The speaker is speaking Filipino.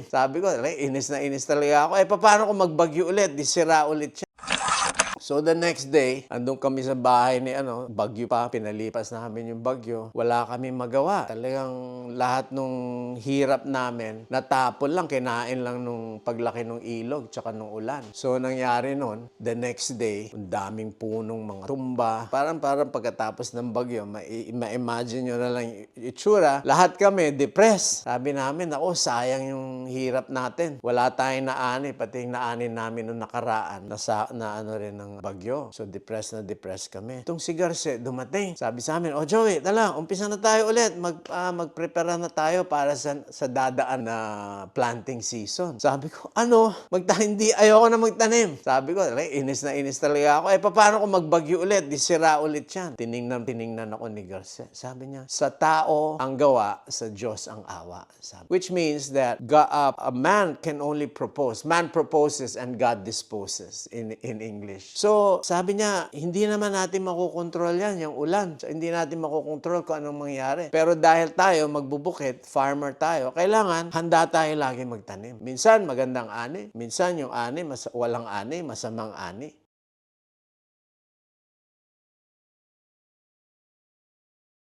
Sabi ko, inis na inis talaga ako. Paano kung magbagyo ulit? Di sira ulit siya. So the next day, andun kami sa bahay ni bagyo pa, pinalipas namin yung bagyo. Wala kami magawa. Talagang lahat nung hirap namin, natapon lang, kinain lang nung paglaki ng ilog, tsaka nung ulan. So nangyari nun, the next day, ang daming punong mga tumba. Parang pagkatapos ng bagyo, ma-imagine nyo na lang yung itsura. Lahat kami depressed. Sabi namin, sayang yung hirap natin. Wala tayong naani, pati yung naani namin nung nakaraan, na rin ng bagyo. So, depressed kami. Itong si Garce, dumating. Sabi sa amin, Joey, tala, umpisa na tayo ulit. Mag-prepare na tayo para sa dadaan na planting season. Sabi ko, hindi, ayoko na magtanim. Sabi ko, inis na inis talaga ako. Paano kung magbagyo ulit? Di sira ulit yan. Tiningnan ako ni Garce. Sabi niya, sa tao ang gawa, sa Diyos ang awa. Which means that a man can only propose. Man proposes and God disposes in English. So, sabi niya, hindi naman natin makokontrol yan, yung ulan. So, hindi natin makokontrol kung anong mangyari. Pero dahil tayo, magbubukit, farmer tayo, kailangan handa tayo lagi magtanim. Minsan, magandang ani. Minsan, yung ani, walang ani, masamang ani.